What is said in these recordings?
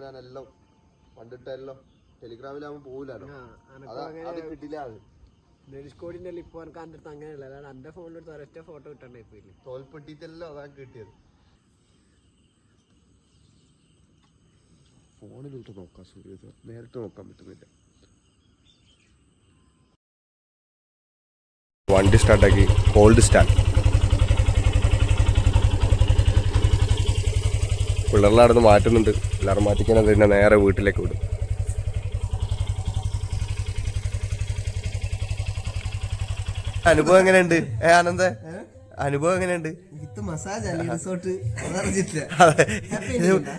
ഞാനെല്ലാം കണ്ടിട്ടെല്ലാം ടെലിഗ്രാമിലാവുമ്പോ പോവില്ലല്ലോ, അത് കിട്ടില്ല. അത് ധനുഷ്കോടിന്റെ ഇപ്പൊ എനിക്ക് അതിന്റെ അടുത്ത് അങ്ങനെയല്ല, അതാണ് എന്റെ ഫോണിൽ ഒരൊറ്റ ഫോട്ടോ കിട്ടണ്ടേ ഇപ്പൊ തോൽപ്പെട്ടിട്ടെല്ലാം അതാണ് കിട്ടിയത്. ഫോണിലോട്ട് നോക്കാം, സൂര്യ നേരിട്ട് നോക്കാൻ പറ്റുന്നില്ല. വണ്ടി സ്റ്റാർട്ടാക്കി, കോൾഡ് സ്റ്റാർട്ട്. പിള്ളേരെല്ലാം അവിടെ നിന്ന് മാറ്റുന്നുണ്ട്. എല്ലാവരും മാറ്റിക്കാനത് പിന്നെ നേരെ വീട്ടിലേക്ക് വിടും. അനുഭവം എങ്ങനെയുണ്ട് ആനന്ദ? അനുഭവം എങ്ങനെയുണ്ട്?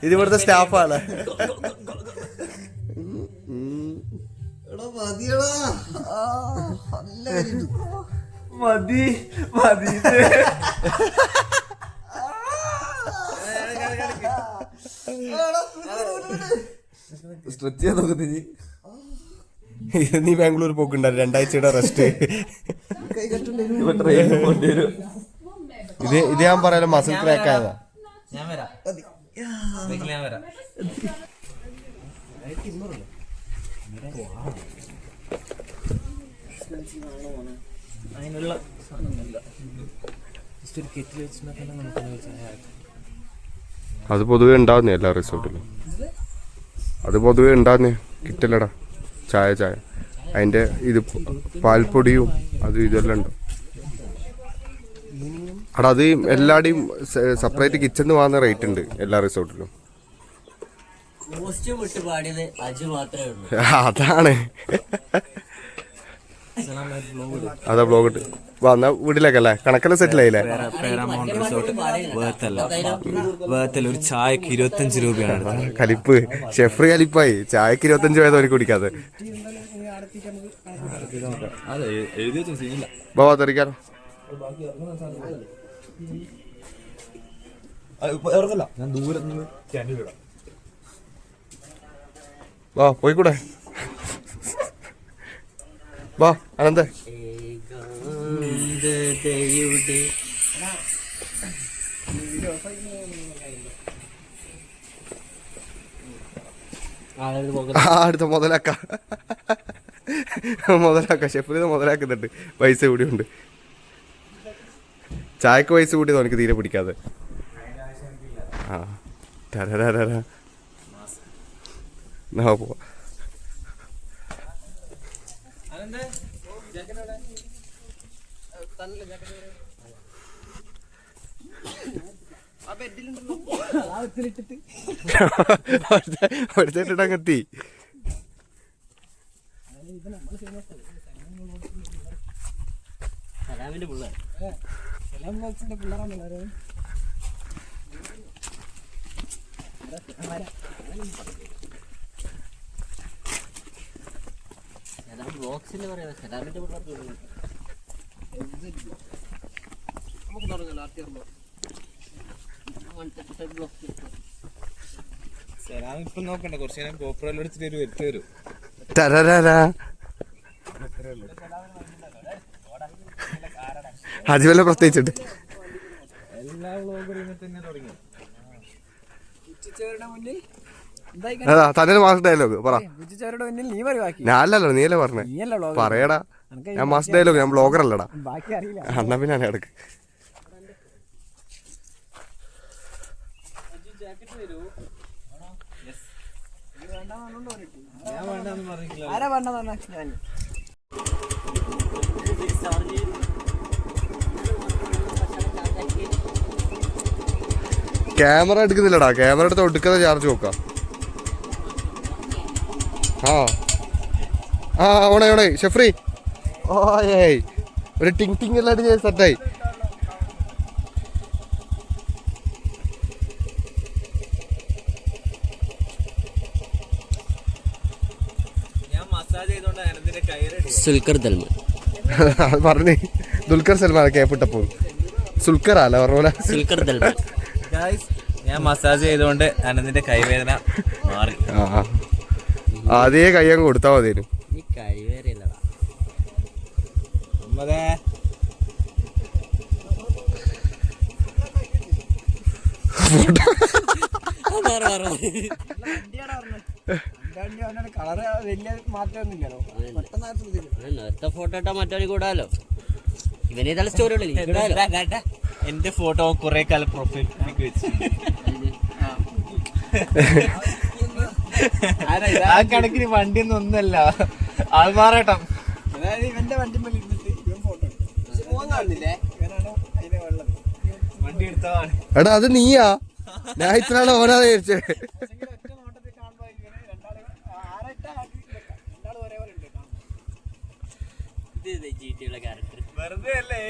ഇത് ഇവിടുത്തെ സ്റ്റാഫാണ്. മതി മതി സ്ട്രെച്ച് ചെയ്യാൻ നോക്കുന്നത്. നീ ബാംഗ്ലൂർ പോക്കുണ്ടാവും, 2 ആഴ്ചയുടെ റെസ്റ്റ്. ഇത് ഞാൻ പറയാലോ, മസിൽ ക്രാക്ക് ആയതാ. അത് പൊതുവെ ഉണ്ടാവുന്നേ എല്ലാ റിസോർട്ടിലും. അത് പൊതുവെ ഉണ്ടാവുന്നേ കിട്ടില്ലടാ. ചായ അതിൻ്റെ ഇത് പാൽപ്പൊടിയും അതും ഇതെല്ലാം ഉണ്ട്. അവിടെ അത് എല്ലാടെയും സെപ്പറേറ്റ് കിച്ചൺ വാങ്ങുന്ന റേറ്റ് ഉണ്ട് എല്ലാ റിസോർട്ടിലും. അതാണ് അതാ ബ്ലോഗ് ഇട്ട് വന്ന വീട്ടിലേക്കല്ലേ കണക്കെല്ലാം സെറ്റിൽ ആയില്ലേ? ഒരു ചായക്ക് 25 രൂപയാണ് കലിപ്പ്. ഷെഫ്രി കലിപ്പായി. ചായക്ക് 25 രൂപ തോന്നി കുടിക്കാതെ. ബാബാ തെറിക്കാലോ. വാ പോയിക്കൂടെ? വാ അനന്ത. അടുത്ത മുതലാക്ക ഷെഫിന് മുതലാക്കുന്നുണ്ട്. പൈസ കൂടിയുണ്ട്. ചായക്ക് പൈസ കൂട്ടിയതോ എനിക്ക് തീരെ പിടിക്കാതെ. ആ പോവാ. ഒരുത്തിട്ടങ്ങെത്തി. ഇപ്പൊ നോക്കണ്ട, കുറച്ച് നേരം ഗോപ്രോയിൽ എടുത്തിട്ട് വരുത്തി വരും. അജുവല്ല പ്രത്യേകിച്ചിട്ട് എല്ലാ വ്ളോഗറും തന്നെ തുടങ്ങി. അതാ തന്നെ മാസ് ഡയലോഗ് പറ. ഞാനല്ലോ നീയല്ലേ പറഞ്ഞേ, പറയടാ. ഞാൻ മാസ് ഡയലോഗ്, ഞാൻ ബ്ലോഗർ അല്ലടാ. എന്നാ പിന്നെ ഞാൻ എടുക്ക്. ക്യാമറ എടുക്കുന്നില്ലടാ. ക്യാമറ എടുത്ത് ഒടുക്കാതെ ചാർജ് നോക്കാം. ഓണേ ഷെഫ്രി. ഓയ് ഒരു ടിങ് ടിങ് എല്ലാം ഞാൻ സെറ്റായി. പറഞ്ഞേ ദുൽഖർ സൽമാൻ കേപ്പിട്ടപ്പോ സുൽക്കറല്ല പറഞ്ഞ ഞാൻ മസാജ് ചെയ്തോണ്ട് അനന്തിന്റെ കൈവേദന മാറി. അതേ കൈ അങ്ങ് കൊടുത്താ മതിയേനും. ഫോട്ടോ കളറ് വലിയ മാറ്റമൊന്നുമില്ലല്ലോ. ഒറ്റ ഫോട്ടോ ഇട്ടാ മറ്റവന് കൂടാലോ. ഇവനേതാ സ്റ്റോറി ഉള്ളു. എന്റെ ഫോട്ടോ കുറെ കാലം പ്രൊഫൈൽ വെച്ച് ആ കണക്കിന് വണ്ടിയൊന്നും ഒന്നല്ല ആൾമാറാട്ടം. അതായത് ഇവന്റെ വണ്ടി ഇരുന്നിട്ട് ഇവൻ ഫോട്ടോ എടുക്കും. കാണുന്നില്ലേ, ഇവനാണ് അതിനെ വെള്ളം വണ്ടി എടുത്തതാണ്. എടാ അത് നീയാ, ഞാൻ ഇത്ര ആളെ ഓനാന്ന് വിചാരിച്ചേ. ഒറ്റ നോട്ടത്തിൽ കാണുമ്പോ ഇവന് രണ്ടാള് ആരട്ട രണ്ടാള് ഒരേപോലെ ഉണ്ട്. ക്യാരക്ടർ വെറുതെ അല്ലേ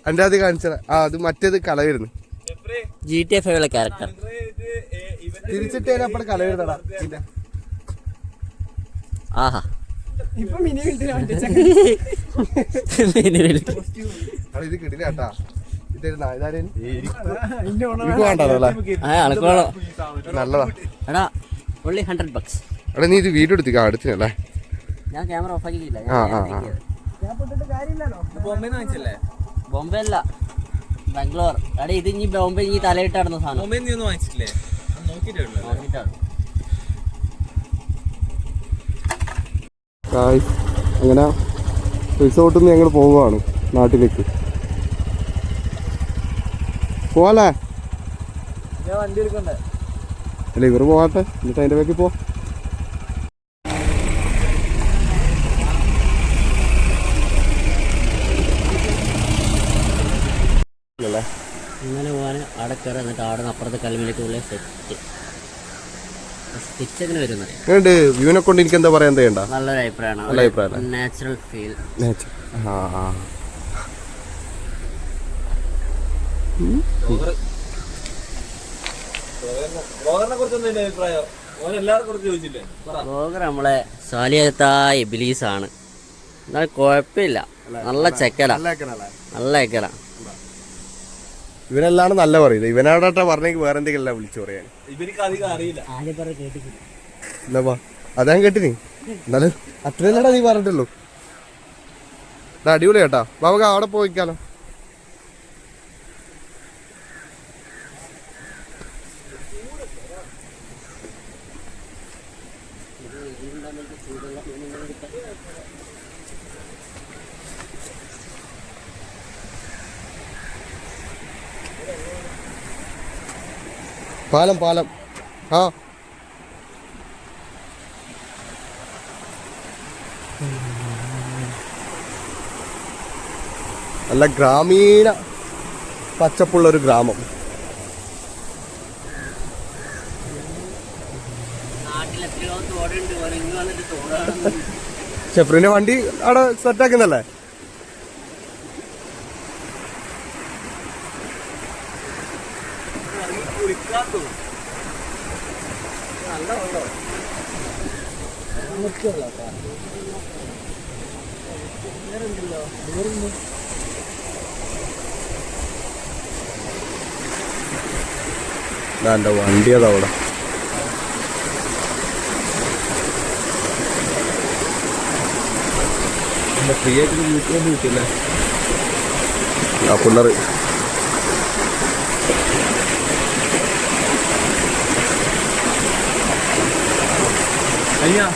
എന്റെ അത് കാണിച്ചത്. അത് മറ്റേത് കല വരുന്നു. GTA 5 character. തിരിച്ചിട്ടേ അപ്പടെ കല വരുന്നടാ. ആഹാ ഇപ്പൊ മിനി വിളിച്ചു ഇത് കിട്ടില്ല കേട്ടാ. അളക്കോളോ നല്ലതാ. എടാ only $100. എടാ നീ ഇത് വീഡിയോ എടുത്തിക്കാ അടുത്തിനല്ലേ. ഞാൻ ക്യാമറ ഓഫ് ആക്കിയില്ല. ബോംബെന്ന് വാങ്ങിച്ചല്ലേ? ബോംബെ അല്ല, ബാംഗ്ലൂർ. എടാ ഇത് ഇനി ബോംബെ ഇനി തലയിട്ട് നടന്ന സാധനം. ബോംബെ നീ ഒന്നും വാങ്ങിച്ചിട്ടില്ലേ? നോക്കിയിട്ടാണ്. അങ്ങനെ റിസോർട്ടിൽ നിന്ന് ഞങ്ങൾ പോവുകയാണ് നാട്ടിലേക്ക്. പോവാല്ലേ? വണ്ടി എടുക്കണ്ടേ? അല്ല ഇവർ പോകാട്ടെ, എന്നിട്ട് അതിൻ്റെ ബാക്കി പോ. ഇങ്ങനെ പോകാൻ അവിടെ കയറി എന്നിട്ട് അവിടെ നിന്ന് അപ്പുറത്തെ കൽമിലേക്ക് ഉള്ള സ്റ്റിച്ച് എങ്ങനെ വരുന്നത് വ്യൂവിനെ കൊണ്ട് എനിക്ക് എന്താ പറയാൻ ചെയ്യണ്ട. നല്ലൊരു അഭിപ്രായമാണ്. Natural feel. ബ്ലോഗർ നമ്മളെ സാലിയത്ത ഇബിലീസ് ആണ്. എന്നാൽ കുഴപ്പമില്ല, നല്ല ചെക്കല, നല്ല ചെക്കല. ഇവനെല്ലാണ് നല്ല പറയുന്നത്. ഇവനോടാ പറഞ്ഞെങ്കിൽ വേറെ എന്തെങ്കിലും വിളിച്ചു പറയാൻ. എന്താ അതാ കേട്ടിനി. എന്നാലും അത്രയല്ലടാ നീ പറഞ്ഞിട്ടുള്ളൂ. അടിപൊളി കേട്ടാ. നമുക്ക് അവിടെ പോയിക്കാലോ. പാലം പാലം ആ നല്ല ഗ്രാമീണ പച്ചപ്പുള്ളൊരു ഗ്രാമം. ഷെഫ്രിന്റെ വണ്ടി അവിടെ സെറ്റാക്കുന്നല്ലേ? എന്റെ വണ്ടി അതവിടെ. ഫ്രീ ആയിട്ട് വീട്ടിൽ കിട്ടില്ലേ ആ പിള്ളേർ. അയ്യാ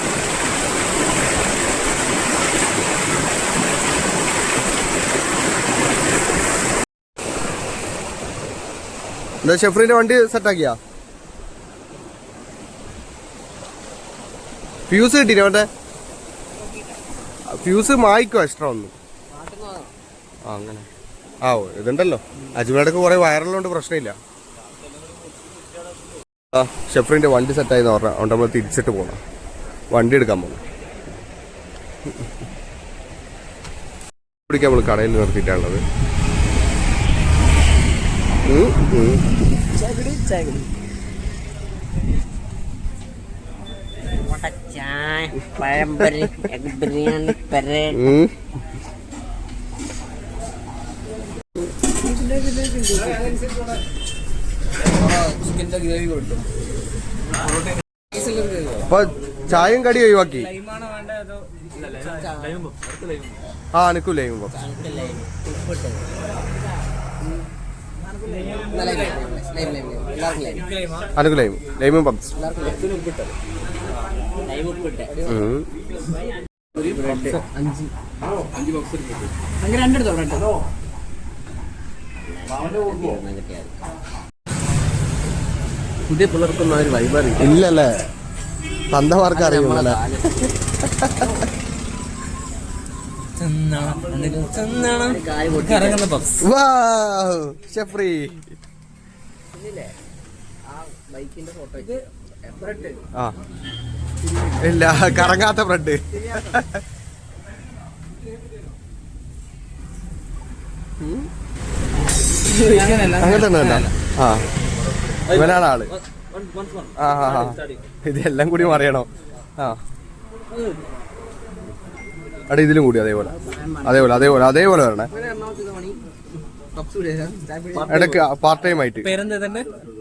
എന്താ ഷെഫ്രിന്റെ വണ്ടി സെറ്റാക്കിയാ? ഫ്യൂസ് കിട്ടീന? അവന്റെ ഫ്യൂസ് മായിക്കോ എക്സ്ട്രാ ഒന്നും? ആ അങ്ങനെ ആ ഇതുണ്ടല്ലോ. അജ്മലടക്ക് കുറെ വയറുള്ളതുകൊണ്ട് പ്രശ്നമില്ല. ആ ഷെഫ്രിന്റെ വണ്ടി സെറ്റായെന്ന് പറഞ്ഞാൽ അതുകൊണ്ട് നമ്മൾ തിരിച്ചിട്ട് പോകണം. വണ്ടി എടുക്കാൻ പോകണം. പിടിക്കാൻ നമ്മൾ കടയിൽ നിർത്തിയിട്ടാണുള്ളത്. പഴംപൊരി, എഗ് ബിരിയാണി, പെരേഡ്. അപ്പൊ ചായയും കടി ഒഴിവാക്കി. ആ നിക്കൂലേ അനക്ക് ലൈമും പബ്സ്. പുതിയ പിള്ളേർക്കൊന്നും ഒരു വൈബറി ഇല്ലല്ലേ, തന്തമാർക്ക് അറിയുമല്ലേ. കറങ്ങുന്ന പപ്സ്. ഷെഫ്രി ബൈക്കിന്റെ ഫോട്ടോ ആ ഇല്ല, കറങ്ങാത്ത ബ്രെഡ്. അങ്ങനെ തന്നെ അല്ല. ആ ഇവനാണ് ആള്. ആ ആ ആ ഇതെല്ലാം കൂടി അറിയണോ? ആ അടെ ഇതിലും കൂടി അതേപോലെ അതേപോലെ അതേപോലെ അതേപോലെ വരണേ. ഇടയ്ക്ക് പാർട്ട് ടൈം ആയിട്ട്.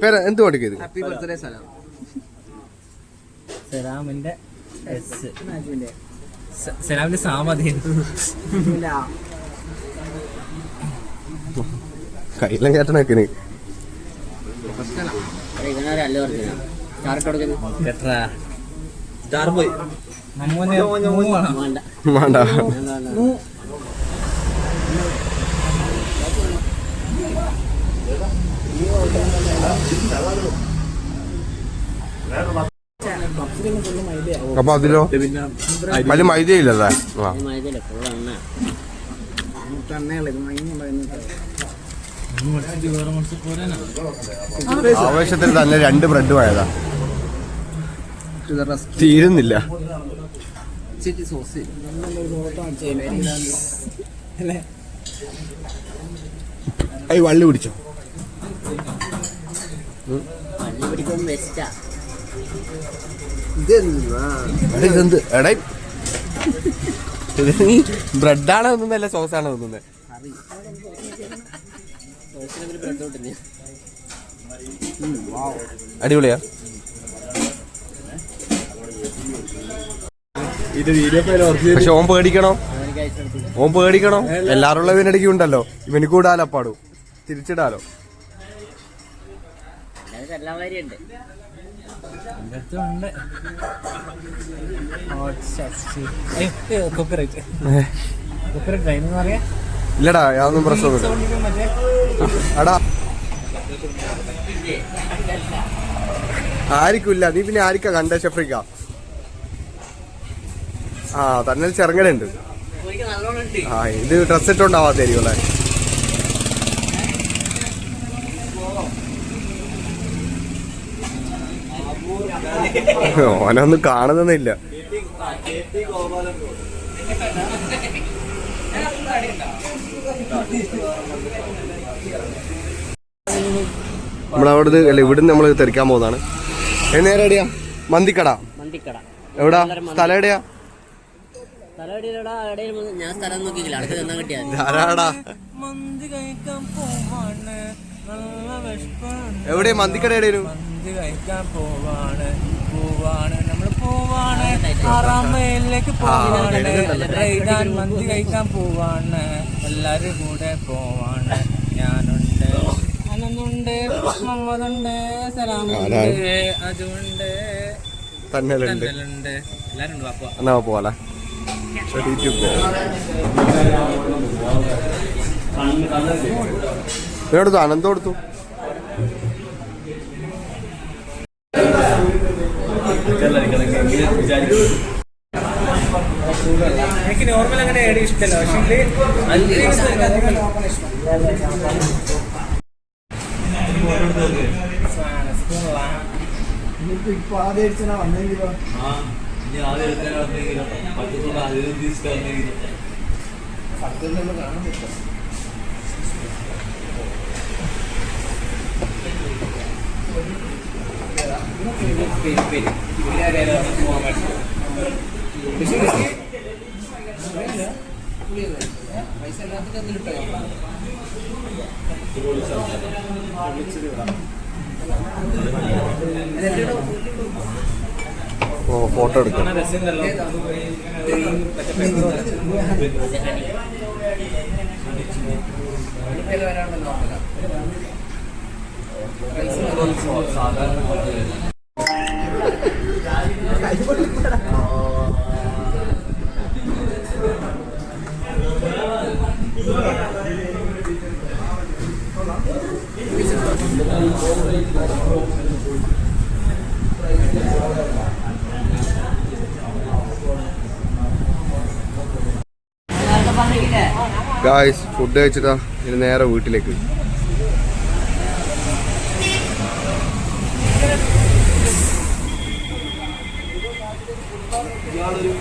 പേര് എന്ത് പഠിക്കും ഇത്? ഹാപ്പി ബർത്ത്ഡേ സലാം. സലാമിന്റെ സലാമിന്റെ സാമതി കയ്യിലും കേട്ടനൊക്കെ വേണ്ട. അപ്പൊ അതിലോ അതില് മൈദയില്ലല്ലേ? ആവേശത്തിൽ തന്നെ 2 ബ്രെഡ് പോയതാ, തീരുന്നില്ല. ഈ വള്ളി പിടിച്ചോ. ഇതെന്ത് എടേ, ബ്രെഡാണ് തിന്നുന്നല്ല സോസാണ് തിന്നുന്നത്? അടിപൊളിയാ. പക്ഷെ ഓൻ പേടിക്കണോ, എല്ലാരും ഉള്ളവനടിക്കും ഉണ്ടല്ലോ, ഇവന് കൂടാലോ പാടൂ, തിരിച്ചിടാലോ. ഇല്ലടാ, യാതൊന്നും പ്രശ്നമൊന്നുമില്ല. അടാ ആരിക്കില്ല, നീ പിന്നെ ആരിക്കാ കണ്ട ഷെഫ്രിക്ക? ആ തന്നെ ചെറുങ്ങനുണ്ട്. ആ ഇത് ഡ്രസ് ഇട്ടോണ്ടാവാത്തായിരിക്കും അല്ലേ? ഓനൊന്നും കാണുന്നില്ല. നമ്മളവിടുന്ന് അല്ല, ഇവിടുന്ന് നമ്മൾ തെറിക്കാൻ പോകുന്നതാണ്. നേരെ എവിടെയാ? മന്തിക്കട. എവിടാ സ്ഥലം? എവിടെയാ? എവിടെയാ മന്തിക്കട? എവിടെയും മന്തി കഴിക്കാൻ പോവാണ്, നമ്മള് പോവാണ്, 6-ാം മൈലിലേക്ക് പോവാണ്, മന്തി കഴിക്കാൻ പോവാണ്, എല്ലാരും കൂടെ പോവാണ്. ഞാനുണ്ട്, അനന്നുണ്ട്, മുഹമ്മദുണ്ട്, സലാമുണ്ട്, അതുണ്ട്, തന്നലുണ്ട്, എല്ലാരും ഉണ്ട്. എന്നാ പോവാല എടുത്തു, അനന്തം എടുത്തു. എനിക്ക് നോർമൽ അങ്ങനെ ഇഷ്ടമല്ല, പക്ഷേ ഇപ്പൊ ആദ്യം അടിച്ചാ വന്നെങ്കിലോ കാണാൻ പറ്റും. പൈസ എല്ലാത്തിനും കിട്ടോ? ഓ ഫോട്ടോ എടുക്കാം. ഗായ്സ് ഫുഡ് കഴിച്ചിട്ടാ ഇനി നേരെ വീട്ടിലേക്ക്. ഇയാളൊരു